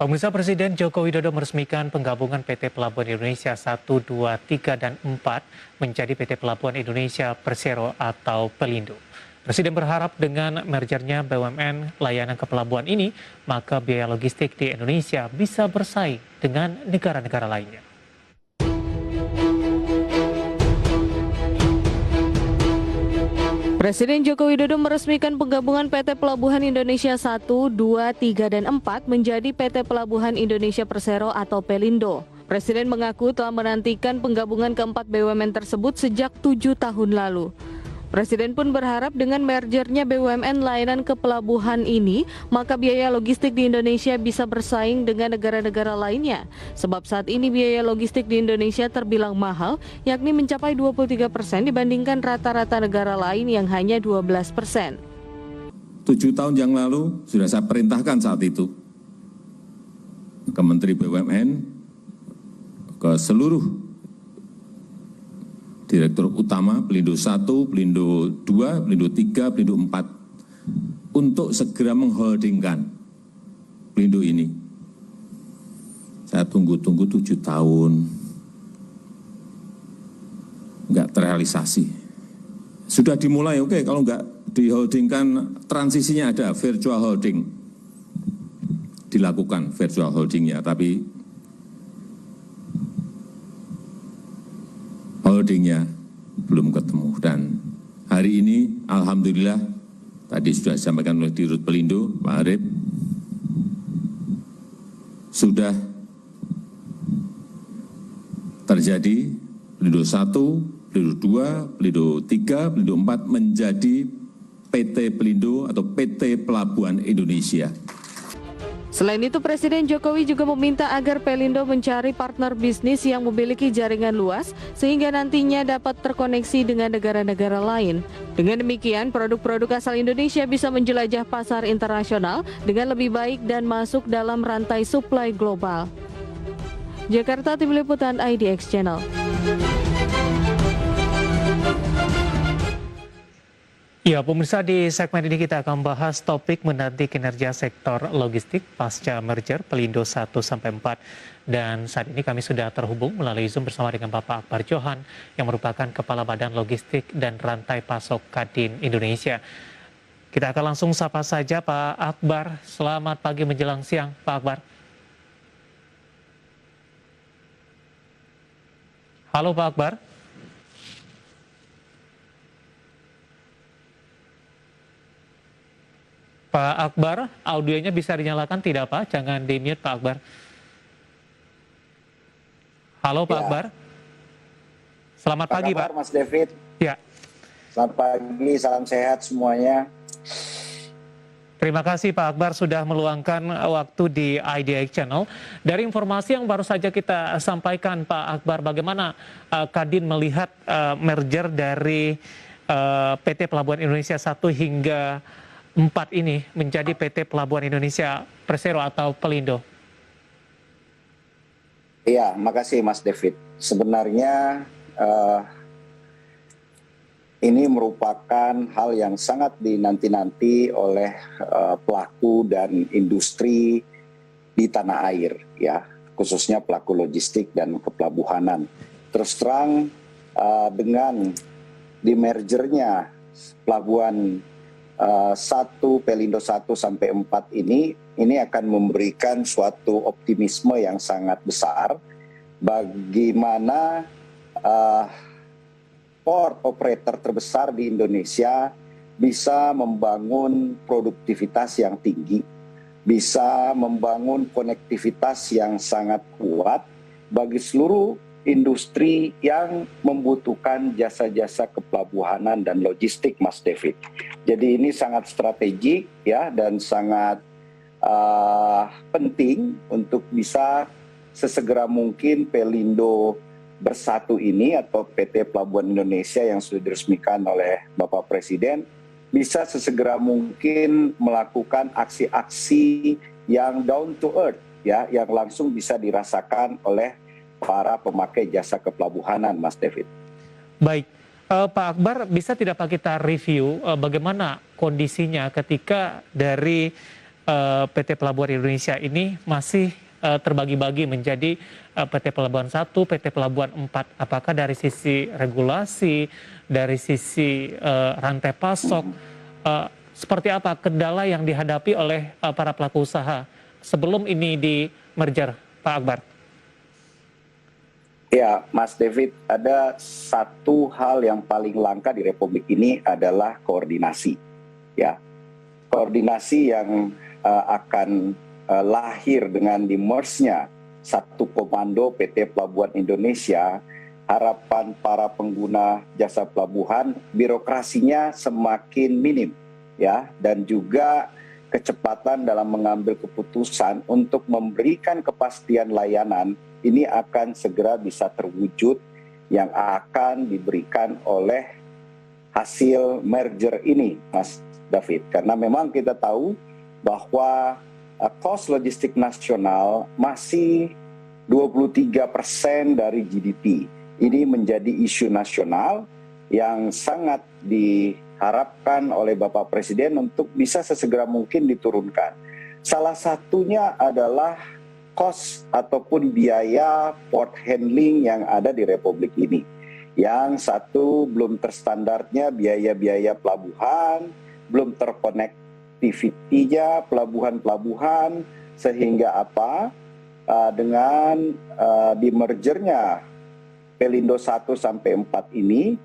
Pemirsa, Presiden Joko Widodo meresmikan penggabungan PT Pelabuhan Indonesia 1, 2, 3, dan 4 menjadi PT Pelabuhan Indonesia Persero atau Pelindo. Presiden berharap dengan mergernya BUMN layanan kepelabuhan ini, maka biaya logistik di Indonesia bisa bersaing dengan negara-negara lainnya. Presiden Joko Widodo meresmikan penggabungan PT Pelabuhan Indonesia 1, 2, 3, dan 4 menjadi PT Pelabuhan Indonesia Persero atau Pelindo. Presiden mengaku telah menantikan penggabungan keempat BUMN tersebut sejak 7 tahun lalu. Presiden pun berharap dengan mergernya BUMN layanan kepelabuhan ini, maka biaya logistik di Indonesia bisa bersaing dengan negara-negara lainnya. Sebab saat ini biaya logistik di Indonesia terbilang mahal, yakni mencapai 23% dibandingkan rata-rata negara lain yang hanya 12%. 7 tahun yang lalu sudah saya perintahkan saat itu ke Menteri BUMN, ke seluruh Direktur Utama Pelindo 1, Pelindo 2, Pelindo 3, Pelindo 4 untuk segera mengholdingkan Pelindo ini. Saya tunggu-tunggu 7 tahun, nggak terrealisasi. Sudah dimulai, oke, kalau nggak diholdingkan, transisinya ada, virtual holding. Dilakukan virtual holdingnya, tapi holdingnya belum ketemu. Dan hari ini alhamdulillah tadi sudah disampaikan oleh Dirut Pelindo Pak Arif, sudah terjadi Pelindo 1, Pelindo 2, Pelindo 3, Pelindo 4 menjadi PT Pelindo atau PT Pelabuhan Indonesia. Selain itu, Presiden Jokowi juga meminta agar Pelindo mencari partner bisnis yang memiliki jaringan luas sehingga nantinya dapat terkoneksi dengan negara-negara lain. Dengan demikian, produk-produk asal Indonesia bisa menjelajah pasar internasional dengan lebih baik dan masuk dalam rantai suplai global. Jakarta, Tim Liputan IDX Channel. Ya, pemirsa, di segmen ini kita akan membahas topik menanti kinerja sektor logistik pasca merger Pelindo 1-4. Dan saat ini kami sudah terhubung melalui Zoom bersama dengan Bapak Akbar Johan yang merupakan Kepala Badan Logistik dan Rantai Pasok Kadin Indonesia. Kita akan langsung sapa saja Pak Akbar. Selamat pagi menjelang siang, Pak Akbar. Halo Pak Akbar. Pak Akbar, audionya bisa dinyalakan tidak Pak? Jangan di-mute Pak Akbar. Halo Pak Akbar. Selamat pagi Pak. Mas David. Ya. Selamat pagi, salam sehat semuanya. Terima kasih Pak Akbar sudah meluangkan waktu di IDX Channel. Dari informasi yang baru saja kita sampaikan Pak Akbar, bagaimana Kadin melihat merger dari PT Pelabuhan Indonesia 1 hingga 4 ini menjadi PT Pelabuhan Indonesia Persero atau Pelindo? Iya, makasih Mas David. Sebenarnya ini merupakan hal yang sangat dinanti-nanti oleh pelaku dan industri di tanah air, ya, khususnya pelaku logistik dan kepelabuhanan. Terus terang dengan dimergernya Pelabuhan 1, Pelindo 1 sampai 4 ini akan memberikan suatu optimisme yang sangat besar bagaimana port operator terbesar di Indonesia bisa membangun produktivitas yang tinggi, bisa membangun konektivitas yang sangat kuat bagi seluruh industri yang membutuhkan jasa-jasa kepelabuhanan dan logistik, Mas David. Jadi ini sangat strategik ya dan sangat penting untuk bisa sesegera mungkin Pelindo Bersatu ini atau PT Pelabuhan Indonesia yang sudah diresmikan oleh Bapak Presiden bisa sesegera mungkin melakukan aksi-aksi yang down to earth ya, yang langsung bisa dirasakan oleh para pemakai jasa kepelabuhanan, Mas David. Baik, Pak Akbar, bisa tidak Pak kita review bagaimana kondisinya ketika dari PT Pelabuhan Indonesia ini masih terbagi-bagi menjadi PT Pelabuhan 1, PT Pelabuhan 4. Apakah dari sisi regulasi, dari sisi rantai pasok, seperti apa kendala yang dihadapi oleh para pelaku usaha sebelum ini di merger, Pak Akbar? Ya, Mas David, ada satu hal yang paling langka di Republik ini adalah koordinasi. Ya, koordinasi yang akan lahir dengan di-merge-nya satu komando PT Pelabuhan Indonesia. Harapan para pengguna jasa pelabuhan, birokrasinya semakin minim, ya, dan juga kecepatan dalam mengambil keputusan untuk memberikan kepastian layanan ini akan segera bisa terwujud yang akan diberikan oleh hasil merger ini, Mas David. Karena memang kita tahu bahwa cost logistik nasional masih 23% dari GDP. Ini menjadi isu nasional yang sangat diharapkan oleh Bapak Presiden untuk bisa sesegera mungkin diturunkan. Salah satunya adalah cost ataupun biaya port handling yang ada di Republik ini. Yang satu, belum terstandarnya biaya-biaya pelabuhan, belum terkonektivitinya pelabuhan-pelabuhan, sehingga apa? Dengan di-mergernya Pelindo 1 sampai 4 ini,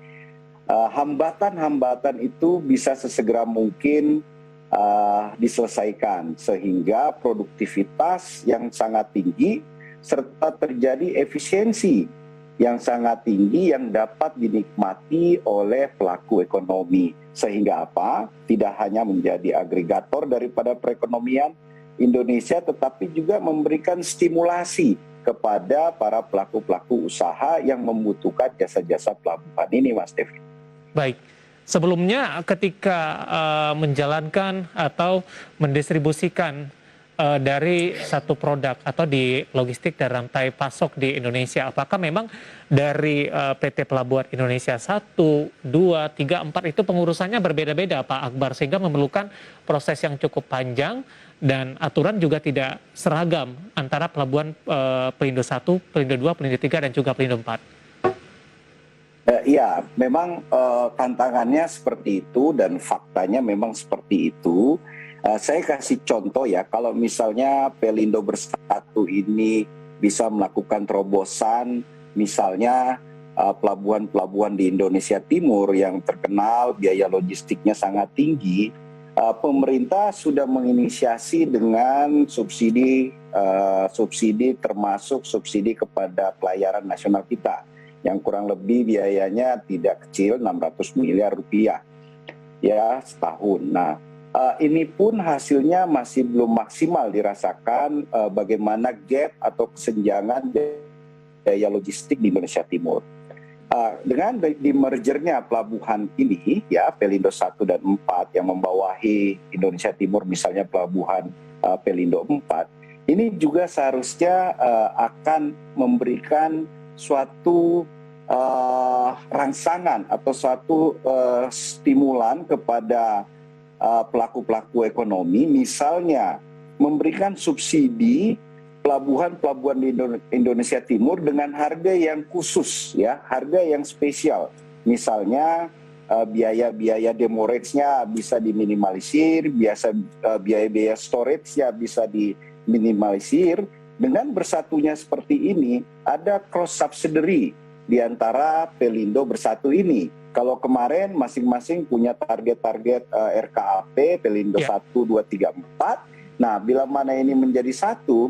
hambatan-hambatan itu bisa sesegera mungkin diselesaikan sehingga produktivitas yang sangat tinggi serta terjadi efisiensi yang sangat tinggi yang dapat dinikmati oleh pelaku ekonomi, sehingga apa? Tidak hanya menjadi agregator daripada perekonomian Indonesia, tetapi juga memberikan stimulasi kepada para pelaku-pelaku usaha yang membutuhkan jasa-jasa pelabuhan ini, Mas Devi. Baik. Sebelumnya ketika menjalankan atau mendistribusikan dari satu produk atau di logistik dan rantai pasok di Indonesia, apakah memang dari PT Pelabuhan Indonesia 1, 2, 3, 4 itu pengurusannya berbeda-beda, Pak Akbar, sehingga memerlukan proses yang cukup panjang dan aturan juga tidak seragam antara Pelabuhan Pelindo 1, Pelindo 2, Pelindo 3, dan juga Pelindo 4? Ya, memang tantangannya seperti itu dan faktanya memang seperti itu. Saya kasih contoh ya, kalau misalnya Pelindo Bersatu ini bisa melakukan terobosan, misalnya pelabuhan-pelabuhan di Indonesia Timur yang terkenal biaya logistiknya sangat tinggi, pemerintah sudah menginisiasi dengan subsidi termasuk subsidi kepada pelayaran nasional kita, yang kurang lebih biayanya tidak kecil, 600 miliar rupiah ya setahun. Nah, ini pun hasilnya masih belum maksimal dirasakan bagaimana gap atau kesenjangan biaya logistik di Indonesia Timur. Dengan di mergernya pelabuhan ini ya, Pelindo 1 dan 4 yang membawahi Indonesia Timur, misalnya pelabuhan Pelindo 4, ini juga seharusnya akan memberikan suatu rangsangan atau suatu stimulan kepada pelaku-pelaku ekonomi, misalnya memberikan subsidi pelabuhan-pelabuhan di Indonesia Timur dengan harga yang khusus, ya, harga yang spesial. Misalnya biaya-biaya demurrage-nya bisa diminimalisir, biaya-biaya storage-nya bisa diminimalisir. Dengan bersatunya seperti ini, ada cross subsidiary di antara Pelindo Bersatu ini. Kalau kemarin masing-masing punya target-target RKAP, Pelindo 1, 2, 3, 4. Nah, bila mana ini menjadi satu,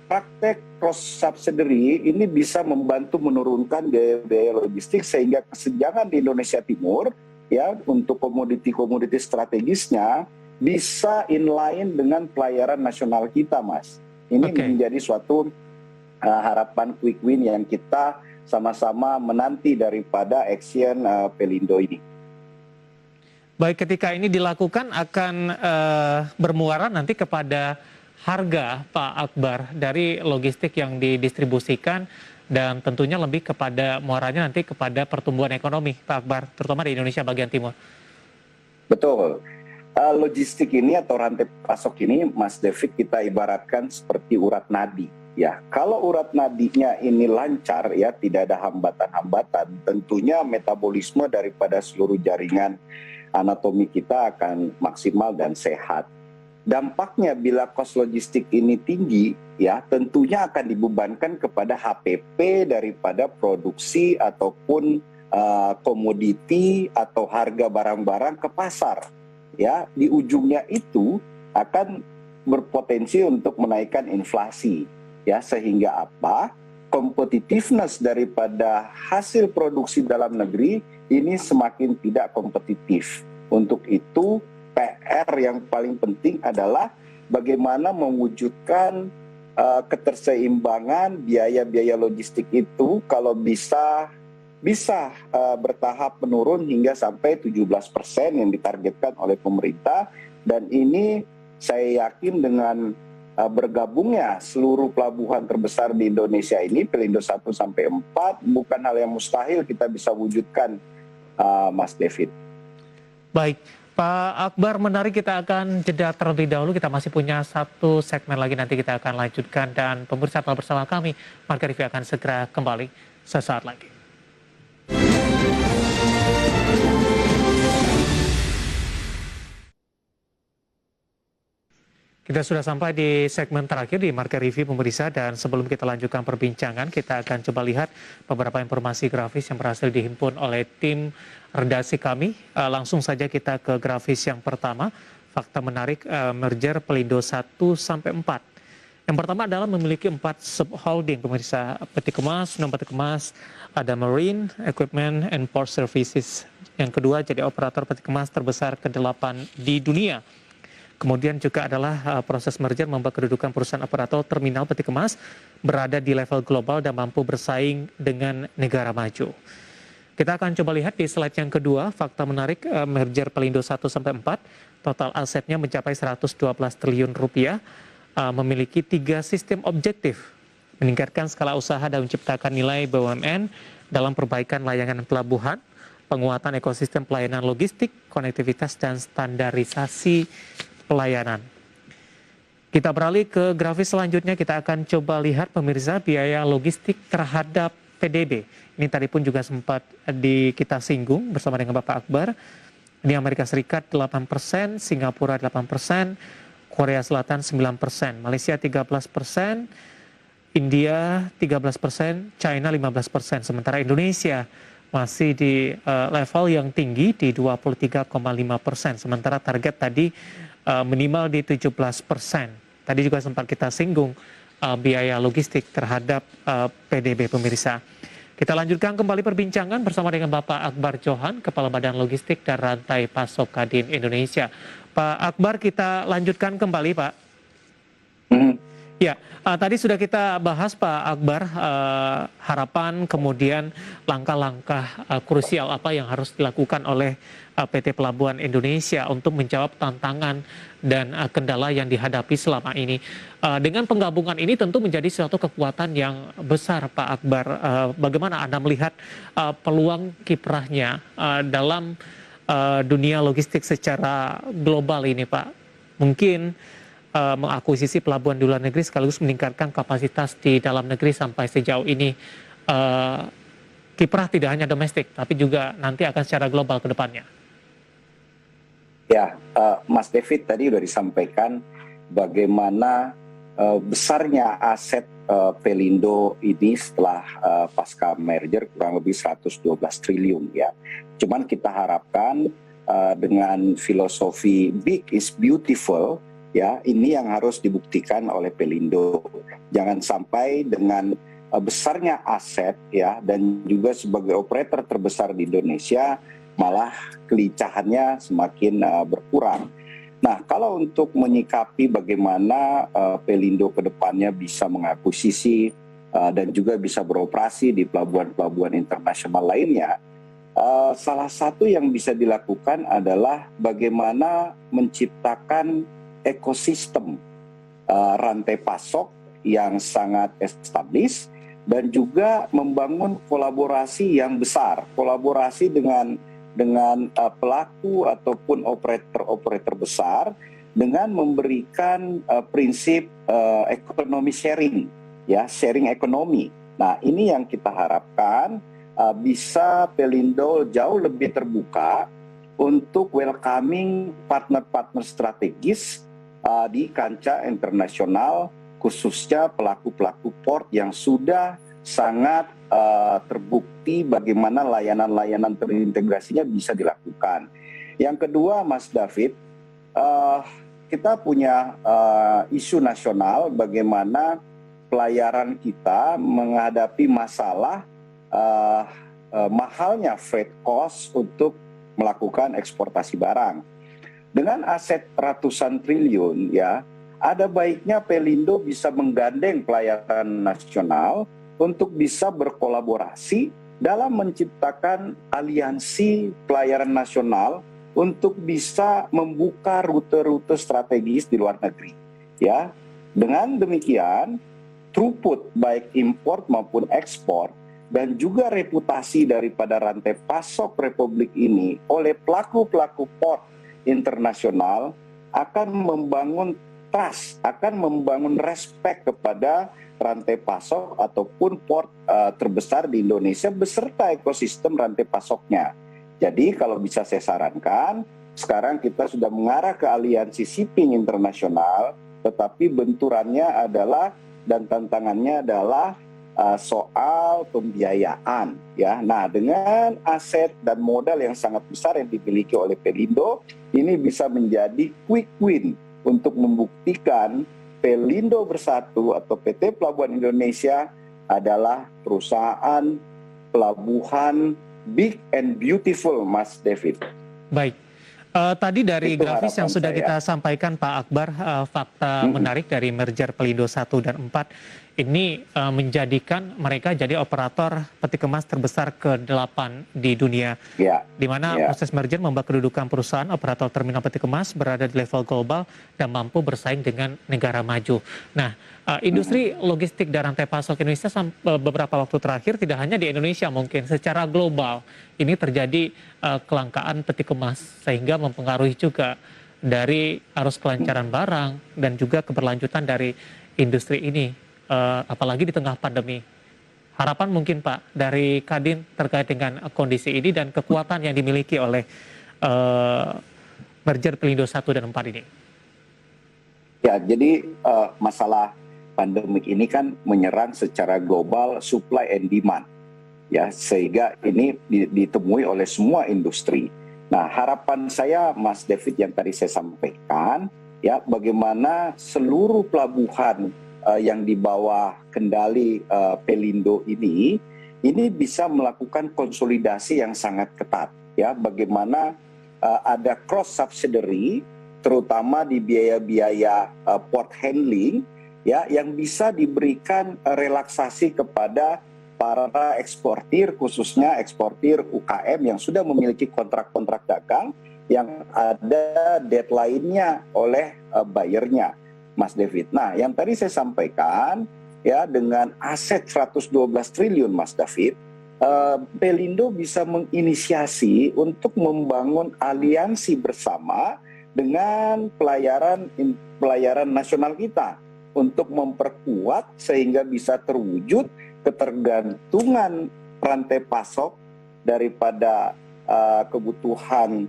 praktek cross subsidiary ini bisa membantu menurunkan biaya logistik sehingga kesenjangan di Indonesia Timur ya untuk komoditi-komoditi strategisnya bisa inline dengan pelayaran nasional kita, Mas. Ini menjadi suatu harapan quick win yang kita sama-sama menanti daripada action Pelindo ini. Baik, ketika ini dilakukan akan bermuara nanti kepada harga, Pak Akbar, dari logistik yang didistribusikan dan tentunya lebih kepada muaranya nanti kepada pertumbuhan ekonomi, Pak Akbar, terutama di Indonesia bagian timur. Betul. Logistik ini atau rantai pasok ini, Mas David, kita ibaratkan seperti urat nadi. Ya, kalau urat nadinya ini lancar, ya, tidak ada hambatan-hambatan, tentunya metabolisme daripada seluruh jaringan anatomi kita akan maksimal dan sehat. Dampaknya bila kos logistik ini tinggi, ya, tentunya akan dibebankan kepada HPP daripada produksi ataupun komoditi atau harga barang-barang ke pasar. Ya, di ujungnya itu akan berpotensi untuk menaikkan inflasi. Ya, sehingga apa? Competitiveness daripada hasil produksi dalam negeri ini semakin tidak kompetitif. Untuk itu, PR yang paling penting adalah bagaimana mewujudkan keterseimbangan biaya-biaya logistik itu kalau bisa bertahap menurun hingga sampai 17% yang ditargetkan oleh pemerintah. Dan ini saya yakin dengan bergabungnya seluruh pelabuhan terbesar di Indonesia ini, Pelindo 1 sampai 4, bukan hal yang mustahil kita bisa wujudkan, Mas David. Baik, Pak Akbar, menarik, kita akan jeda terlebih dahulu. Kita masih punya satu segmen lagi, nanti kita akan lanjutkan. Dan pemirsa telah bersama kami, Marga Rivi akan segera kembali sesaat lagi. Kita sudah sampai di segmen terakhir di Marga Rivi, pemirsa, dan sebelum kita lanjutkan perbincangan, kita akan coba lihat beberapa informasi grafis yang berhasil dihimpun oleh tim redaksi kami. Langsung saja kita ke grafis yang pertama, fakta menarik merger Pelindo 1 sampai 4. Yang pertama adalah memiliki 4 subholding, pemirsa, peti kemas, peti kemas, ada Marine, Equipment, and Port Services. Yang kedua jadi operator peti kemas terbesar ke-8 di dunia. Kemudian juga adalah proses merger membuat kedudukan perusahaan operator terminal peti kemas berada di level global dan mampu bersaing dengan negara maju. Kita akan coba lihat di slide yang kedua, fakta menarik merger Pelindo 1 sampai 4, total asetnya mencapai 112 triliun rupiah, memiliki 3 sistem objektif, meningkatkan skala usaha dan menciptakan nilai BUMN dalam perbaikan layanan pelabuhan, penguatan ekosistem pelayanan logistik, konektivitas dan standarisasi pelayanan. Kita beralih ke grafis selanjutnya, kita akan coba lihat, pemirsa, biaya logistik terhadap PDB. Ini tadi pun juga sempat kita singgung bersama dengan Bapak Akbar. Ini Amerika Serikat 8%, Singapura 8%, Korea Selatan 9%, Malaysia 13%, India 13%, China 15%. Sementara Indonesia masih di level yang tinggi di 23,5%. Sementara target tadi minimal di 17%. Tadi juga sempat kita singgung biaya logistik terhadap PDB, pemirsa. Kita lanjutkan kembali perbincangan bersama dengan Bapak Akbar Johan, Kepala Badan Logistik dan Rantai Pasok Kadin Indonesia. Pak Akbar, kita lanjutkan kembali, Pak. Ya, tadi sudah kita bahas, Pak Akbar, harapan kemudian langkah-langkah krusial apa yang harus dilakukan oleh PT Pelabuhan Indonesia untuk menjawab tantangan dan kendala yang dihadapi selama ini. Dengan penggabungan ini tentu menjadi suatu kekuatan yang besar, Pak Akbar. Bagaimana Anda melihat peluang kiprahnya dalam dunia logistik secara global ini, Pak? Mungkin mengakuisisi pelabuhan di luar negeri sekaligus meningkatkan kapasitas di dalam negeri sampai sejauh ini kiprah tidak hanya domestik tapi juga nanti akan secara global ke depannya. Ya, Mas David tadi sudah disampaikan bagaimana besarnya aset Pelindo ini setelah pasca merger kurang lebih 112 triliun ya. Cuman kita harapkan dengan filosofi big is beautiful, ya, ini yang harus dibuktikan oleh Pelindo. Jangan sampai dengan besarnya aset, ya, dan juga sebagai operator terbesar di Indonesia malah kelicahannya semakin berkurang. Nah, kalau untuk menyikapi bagaimana Pelindo ke depannya bisa mengakuisisi dan juga bisa beroperasi di pelabuhan-pelabuhan internasional lainnya, salah satu yang bisa dilakukan adalah bagaimana menciptakan ekosistem rantai pasok yang sangat established dan juga membangun kolaborasi yang besar, kolaborasi dengan dengan pelaku ataupun operator besar dengan memberikan prinsip ekonomi sharing, ya, sharing ekonomi. Nah, ini yang kita harapkan bisa Pelindo jauh lebih terbuka untuk welcoming partner-partner strategis di kancah internasional, khususnya pelaku-pelaku port yang sudah sangat terbukti bagaimana layanan-layanan terintegrasinya bisa dilakukan. Yang kedua, Mas David, kita punya isu nasional bagaimana pelayaran kita menghadapi masalah mahalnya freight cost untuk melakukan eksportasi barang. Dengan aset ratusan triliun, ya, ada baiknya Pelindo bisa menggandeng pelayaran nasional untuk bisa berkolaborasi dalam menciptakan aliansi pelayaran nasional untuk bisa membuka rute-rute strategis di luar negeri. Ya, dengan demikian throughput baik import maupun ekspor dan juga reputasi daripada rantai pasok Republik ini oleh pelaku-pelaku port internasional akan membangun trust, akan membangun respect kepada rantai pasok ataupun port terbesar di Indonesia beserta ekosistem rantai pasoknya. Jadi kalau bisa saya sarankan, sekarang kita sudah mengarah ke aliansi shipping internasional, tetapi benturannya adalah dan tantangannya adalah soal pembiayaan, ya. Nah, dengan aset dan modal yang sangat besar yang dimiliki oleh Pelindo, ini bisa menjadi quick win untuk membuktikan Pelindo Bersatu atau PT Pelabuhan Indonesia adalah perusahaan pelabuhan big and beautiful, Mas David. Baik. Tadi dari Itu grafis yang harapan sudah saya. kita sampaikan Pak Akbar, fakta menarik dari merger Pelindo 1 dan 4 ini menjadikan mereka jadi operator peti kemas terbesar ke-8 di dunia. Ya, Di mana ya. proses merger membuat kedudukan perusahaan operator terminal peti kemas berada di level global dan mampu bersaing dengan negara maju. Nah, industri logistik dan rantai pasok Indonesia beberapa waktu terakhir tidak hanya di Indonesia mungkin secara global ini terjadi kelangkaan peti kemas sehingga mempengaruhi juga dari arus kelancaran barang dan juga keberlanjutan dari industri ini, apalagi di tengah pandemi. Harapan mungkin Pak dari Kadin terkait dengan kondisi ini dan kekuatan yang dimiliki oleh merger Pelindo 1 dan 4 ini. Ya, jadi masalah pandemik ini kan menyerang secara global supply and demand, ya, sehingga ini ditemui oleh semua industri. Nah, harapan saya, Mas David, yang tadi saya sampaikan, ya, bagaimana seluruh pelabuhan yang di bawah kendali Pelindo ini bisa melakukan konsolidasi yang sangat ketat, ya, bagaimana ada cross subsidiary terutama di biaya-biaya port handling, ya, yang bisa diberikan relaksasi kepada para eksportir, khususnya eksportir UKM yang sudah memiliki kontrak-kontrak dagang yang ada deadline-nya oleh buyernya, Mas David. Nah, yang tadi saya sampaikan, ya, dengan aset 112 triliun, Mas David, Pelindo bisa menginisiasi untuk membangun aliansi bersama dengan pelayaran nasional kita untuk memperkuat sehingga bisa terwujud ketergantungan rantai pasok daripada kebutuhan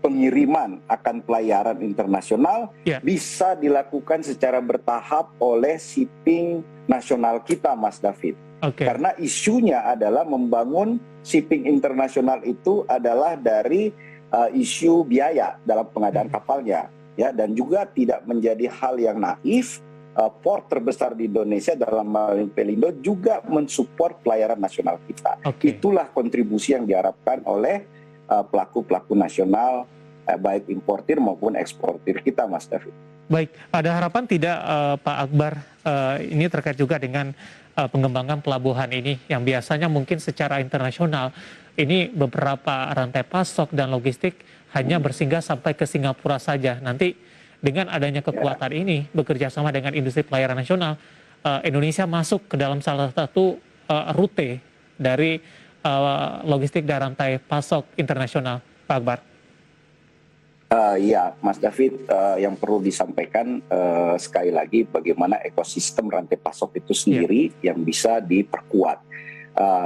pengiriman akan pelayaran internasional bisa dilakukan secara bertahap oleh shipping nasional kita, Mas David. Karena isunya adalah membangun shipping internasional itu adalah dari isu biaya dalam pengadaan kapalnya, ya, dan juga tidak menjadi hal yang naif. Port terbesar di Indonesia dalam hal Pelindo juga mensupport pelayaran nasional kita. Itulah kontribusi yang diharapkan oleh pelaku-pelaku nasional, baik importir maupun eksportir kita, Mas David. Baik, ada harapan tidak Pak Akbar, ini terkait juga dengan pengembangan pelabuhan ini yang biasanya mungkin secara internasional ini beberapa rantai pasok dan logistik hanya bersinggah sampai ke Singapura saja. Nanti dengan adanya kekuatan ini bekerja sama dengan industri pelayaran nasional, Indonesia masuk ke dalam salah satu rute dari logistik dan rantai pasok internasional. Pak Akbar. Ya, Mas David, yang perlu disampaikan sekali lagi bagaimana ekosistem rantai pasok itu sendiri yang bisa diperkuat.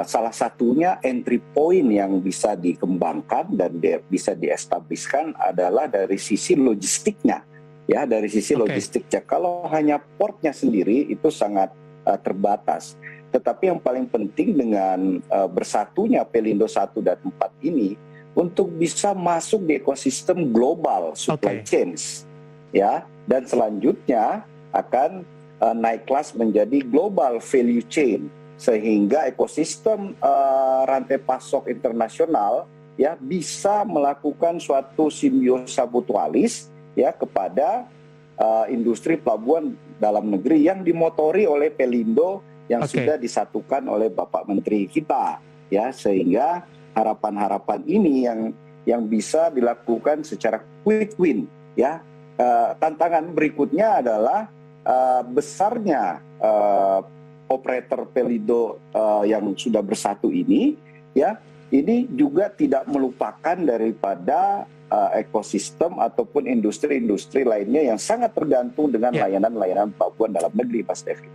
Salah satunya entry point yang bisa dikembangkan dan bisa diestabliskan adalah dari sisi logistiknya. Ya, dari sisi logistiknya. Kalau hanya portnya sendiri itu sangat terbatas. Tetapi yang paling penting dengan bersatunya Pelindo 1 dan 4 ini untuk bisa masuk di ekosistem global supply chains, ya, dan selanjutnya akan naik kelas menjadi global value chain, sehingga ekosistem rantai pasok internasional ya bisa melakukan suatu simbiosa mutualis ya kepada industri pelabuhan dalam negeri yang dimotori oleh Pelindo yang sudah disatukan oleh Bapak Menteri kita, ya, sehingga harapan-harapan ini yang bisa dilakukan secara quick win, ya. Tantangan berikutnya adalah besarnya operator Pelindo yang sudah bersatu ini, ya. Ini juga tidak melupakan daripada ekosistem ataupun industri-industri lainnya yang sangat tergantung dengan layanan-layanan pelabuhan dalam negeri, Mas Devi.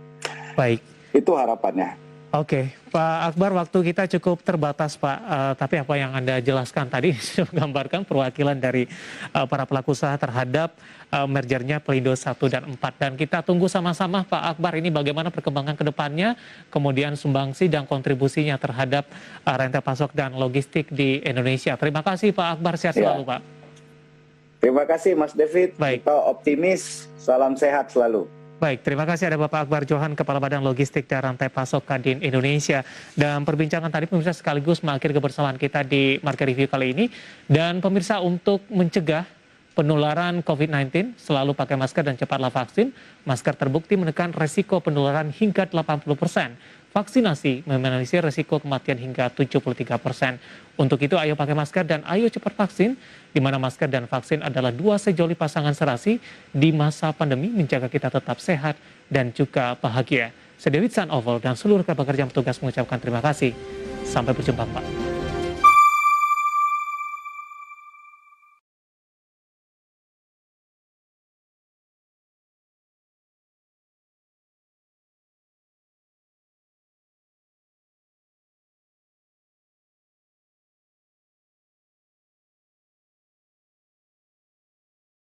Baik. Itu harapannya. Oke, Pak Akbar, waktu kita cukup terbatas, Pak. Tapi apa yang Anda jelaskan tadi sudah menggambarkan perwakilan dari para pelaku usaha terhadap mergernya Pelindo 1 dan 4. Dan kita tunggu sama-sama, Pak Akbar, ini bagaimana perkembangan ke depannya, kemudian sumbangsi dan kontribusinya terhadap rantai pasok dan logistik di Indonesia. Terima kasih, Pak Akbar. Sehat selalu, Pak. Terima kasih, Mas David. Baik. Kita optimis. Salam sehat selalu. Baik, terima kasih ada Bapak Akbar Johan, Kepala Badan Logistik dan Rantai Pasok Kadin Indonesia. Dan perbincangan tadi pemirsa sekaligus mengakhiri kebersamaan kita di Market Review kali ini. Dan pemirsa, untuk mencegah penularan COVID-19 selalu pakai masker dan cepatlah vaksin. Masker terbukti menekan resiko penularan hingga 80%. Vaksinasi meminimalisir resiko kematian hingga 73%. Untuk itu ayo pakai masker dan ayo cepat vaksin, di mana masker dan vaksin adalah dua sejoli pasangan serasi di masa pandemi menjaga kita tetap sehat dan juga bahagia. Saya David San Oval dan seluruh rekan pekerja petugas mengucapkan terima kasih. Sampai berjumpa, Pak.